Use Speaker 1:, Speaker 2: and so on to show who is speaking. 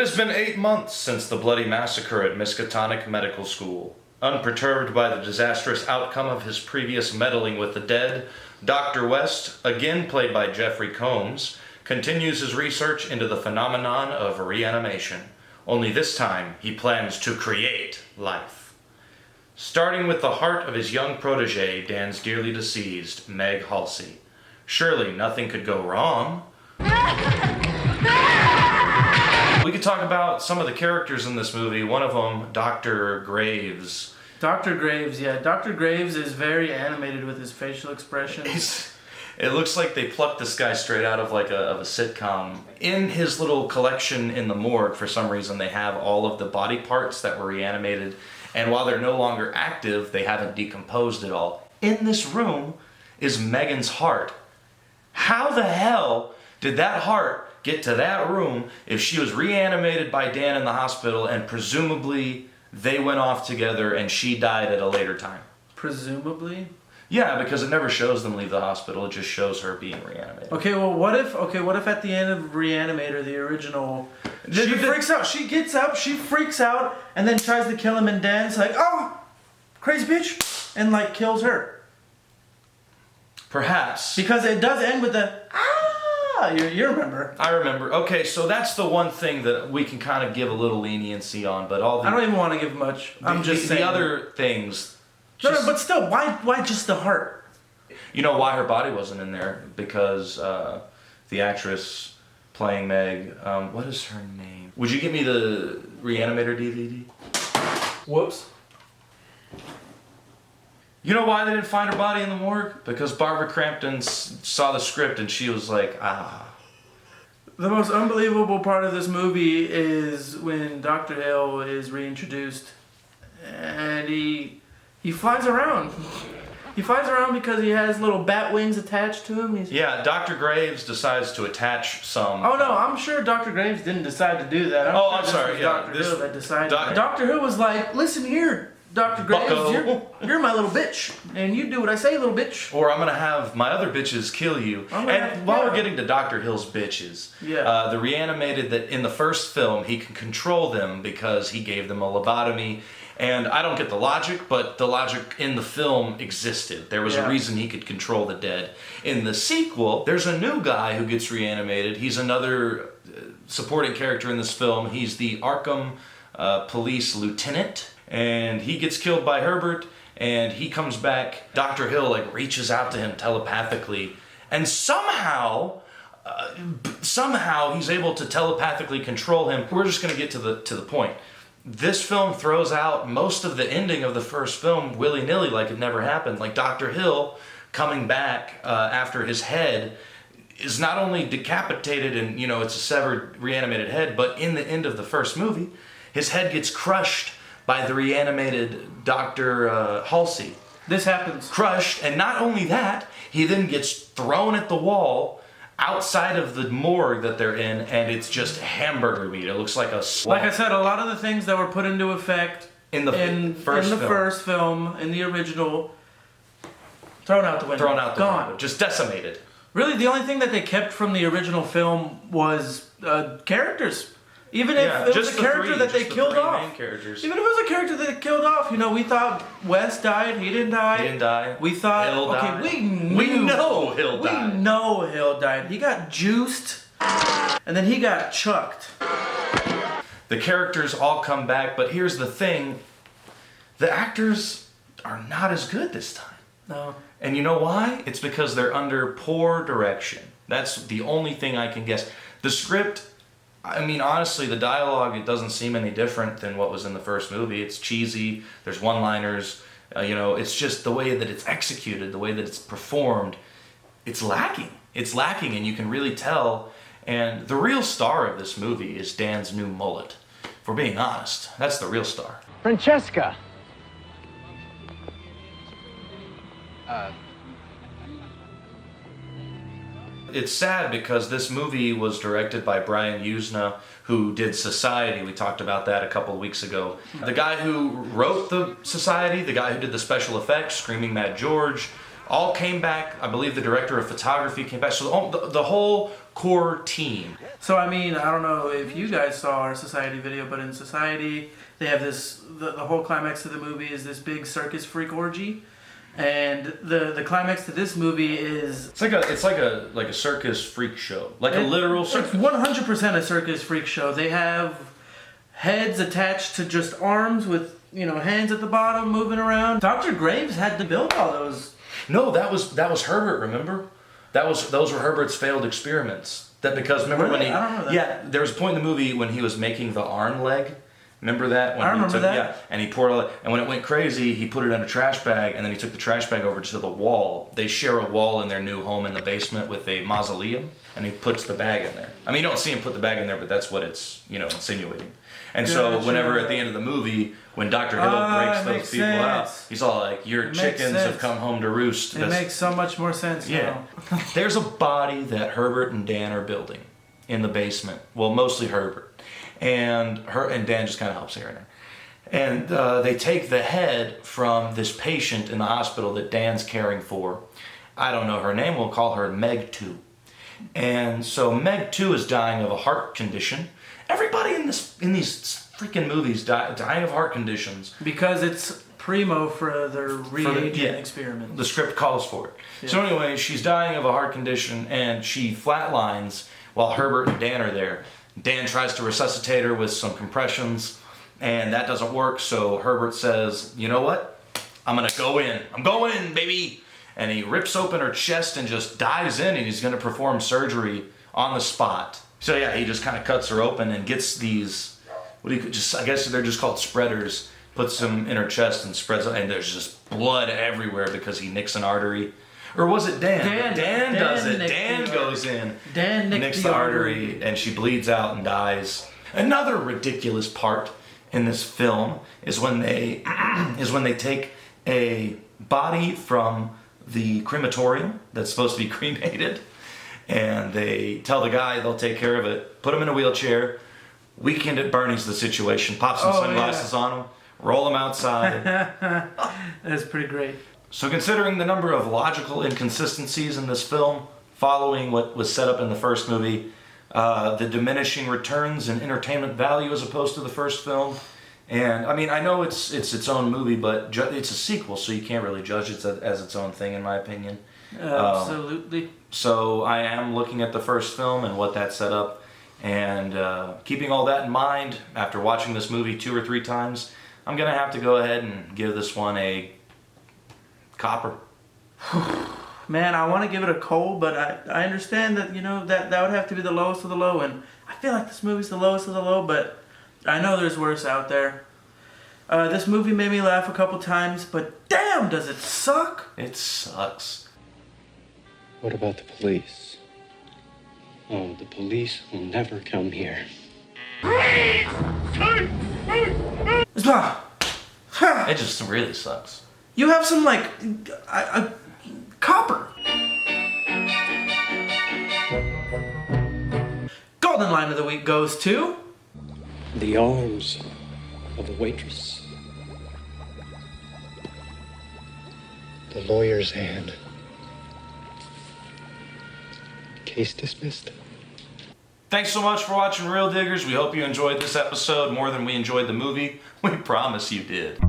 Speaker 1: has been 8 months since the bloody massacre at Miskatonic Medical School. Unperturbed by the disastrous outcome of his previous meddling with the dead, Dr. West, again played by Jeffrey Combs, continues his research into the phenomenon of reanimation. Only this time, he plans to create life. Starting with the heart of his young protege, Dan's dearly deceased, Meg Halsey. Surely nothing could go wrong. We could talk about some of the characters in this movie. One of them, Dr. Graves.
Speaker 2: Dr. Graves, yeah. Dr. Graves is very animated with his facial expressions.
Speaker 1: It looks like they plucked this guy straight out of like a sitcom. In his little collection in the morgue, for some reason, they have all of the body parts that were reanimated. And while they're no longer active, they haven't decomposed at all. In this room is Megan's heart. How the hell did that heart get to that room if she was reanimated by Dan in the hospital and presumably they went off together and she died at a later time?
Speaker 2: Presumably?
Speaker 1: Yeah, because it never shows them leave the hospital. It just shows her being reanimated.
Speaker 2: Okay, well, what if at the end of Re-Animator, the original, she freaks out. She gets up, she freaks out, and then tries to kill him, and Dan's like, oh, crazy bitch, and like kills her.
Speaker 1: Perhaps.
Speaker 2: Because it does end with the, you remember.
Speaker 1: I remember. Okay, so that's the one thing that we can kind of give a little leniency on, but all the...
Speaker 2: I don't even want to give much. I'm just saying.
Speaker 1: The other things...
Speaker 2: No, but still, why just the heart?
Speaker 1: You know why her body wasn't in there? Because the actress playing Meg, what is her name? Would you give me the Re-Animator DVD?
Speaker 2: Whoops.
Speaker 1: You know why they didn't find her body in the morgue? Because Barbara Crampton saw the script and she was like,
Speaker 2: The most unbelievable part of this movie is when Dr. Hale is reintroduced and he flies around. He flies around because he has little bat wings attached to him.
Speaker 1: Yeah, Dr. Graves decides to attach some...
Speaker 2: Oh no, I'm sure Dr. Graves didn't decide to do that.
Speaker 1: I'm sorry, yeah.
Speaker 2: Dr. Hill that decided. Dr. Hill was like, listen here, Dr. Graves, you're my little bitch, and you do what I say, little bitch.
Speaker 1: Or I'm gonna have my other bitches kill you. And while we're getting to Dr. Hill's bitches, the Re-Animated that in the first film, he can control them because he gave them a lobotomy. And I don't get the logic, but the logic in the film existed. There was a reason he could control the dead. In the sequel, there's a new guy who gets reanimated. He's another supporting character in this film. He's the Arkham police lieutenant. And he gets killed by Herbert, and he comes back. Dr. Hill like reaches out to him telepathically, and somehow he's able to telepathically control him. We're just gonna get to the point. This film throws out most of the ending of the first film willy-nilly, like it never happened. Like Dr. Hill coming back after his head is not only decapitated and, it's a severed, reanimated head, but in the end of the first movie, his head gets crushed by the reanimated Dr. Halsey.
Speaker 2: This happens.
Speaker 1: Crushed, and not only that, he then gets thrown at the wall outside of the morgue that they're in, and it's just hamburger meat. It looks like a swamp.
Speaker 2: Like I said, a lot of the things that were put into effect in the first film, in the original, thrown out the window.
Speaker 1: Window. Just decimated.
Speaker 2: Really, the only thing that they kept from the original film was characters. Even if it was a character that they killed off. Even if it was a character that they killed off. We thought Wes died. He didn't die.
Speaker 1: He didn't die.
Speaker 2: We thought,
Speaker 1: Hill died.
Speaker 2: We
Speaker 1: know Hill died.
Speaker 2: We know Hill died. He got juiced, and then he got chucked.
Speaker 1: The characters all come back, but here's the thing. The actors are not as good this time.
Speaker 2: No.
Speaker 1: And you know why? It's because they're under poor direction. That's the only thing I can guess. The script... honestly, the dialogue, it doesn't seem any different than what was in the first movie. It's cheesy, there's one-liners, it's just the way that it's executed, the way that it's performed, it's lacking. It's lacking, and you can really tell. And the real star of this movie is Dan's new mullet. If we're being honest, that's the real star.
Speaker 3: Francesca!
Speaker 1: It's sad because this movie was directed by Brian Yuzna, who did Society. We talked about that a couple of weeks ago. The guy who wrote the Society, the guy who did the special effects, Screaming Mad George, all came back. I believe the director of photography came back. So the whole core team.
Speaker 2: So I mean, I don't know if you guys saw our Society video, but in Society, they have this, the whole climax of the movie is this big circus freak orgy. And the climax to this movie is
Speaker 1: it's like a circus freak show, like a literal circus.
Speaker 2: It's 100% a circus freak show. They have heads attached to just arms with hands at the bottom moving around. Dr. Graves had to build all those.
Speaker 1: No, that was Herbert. Remember, those were Herbert's failed experiments. That because remember
Speaker 2: really?
Speaker 1: when he
Speaker 2: I don't remember that.
Speaker 1: Yeah, there was a point in the movie when he was making the arm leg. Remember that? When
Speaker 2: I remember that.
Speaker 1: Yeah, and he poured all it, and when it went crazy, he put it in a trash bag, and then he took the trash bag over to the wall. They share a wall in their new home in the basement with a mausoleum, and he puts the bag in there. I mean, you don't see him put the bag in there, but that's what it's insinuating. And so whenever at the end of the movie, when Dr. Hill breaks those people out, he's all like, your chickens have come home to roost.
Speaker 2: It makes so much more sense now.
Speaker 1: There's a body that Herbert and Dan are building in the basement. Well, mostly Herbert. And Dan just kind of helps here and there. And they take the head from this patient in the hospital that Dan's caring for. I don't know her name. We'll call her Meg 2. And so Meg 2 is dying of a heart condition. Everybody in these freaking movies dying of heart conditions.
Speaker 2: Because it's primo for their reagent experiment.
Speaker 1: The script calls for it. Yeah. So anyway, she's dying of a heart condition and she flatlines while Herbert and Dan are there. Dan tries to resuscitate her with some compressions, and that doesn't work, so Herbert says, you know what? I'm gonna go in. I'm going in, baby! And he rips open her chest and just dives in, and he's gonna perform surgery on the spot. So yeah, he just kind of cuts her open and gets these, I guess they're just called spreaders, puts them in her chest and spreads it, and there's just blood everywhere because he nicks an artery. Or was it Dan? Dan does it. Dan goes in.
Speaker 2: Dan nicks the artery.
Speaker 1: And she bleeds out and dies. Another ridiculous part in this film is when they take a body from the crematorium that's supposed to be cremated, and they tell the guy they'll take care of it, put him in a wheelchair. Weekend at Bernie's the situation. Pop some sunglasses on him, roll him outside.
Speaker 2: That's pretty great.
Speaker 1: So considering the number of logical inconsistencies in this film, following what was set up in the first movie, the diminishing returns in entertainment value as opposed to the first film, and I mean, I know it's its own movie, but it's a sequel, so you can't really judge it as its own thing, in my opinion.
Speaker 2: Absolutely.
Speaker 1: So I am looking at the first film and what that set up, and keeping all that in mind, after watching this movie 2 or 3 times, I'm gonna have to go ahead and give this one a copper.
Speaker 2: Man, I want to give it a coal, but I understand that that would have to be the lowest of the low, and I feel like this movie's the lowest of the low, but I know there's worse out there. This movie made me laugh a couple times, but damn, does it suck!
Speaker 1: It sucks.
Speaker 3: What about the police? Oh, the police will never come here.
Speaker 1: It just really sucks.
Speaker 2: You have some, copper. Golden line of the week goes to...
Speaker 3: The arms of a waitress. The lawyer's hand. Case dismissed.
Speaker 1: Thanks so much for watching Real Diggers. We hope you enjoyed this episode more than we enjoyed the movie. We promise you did.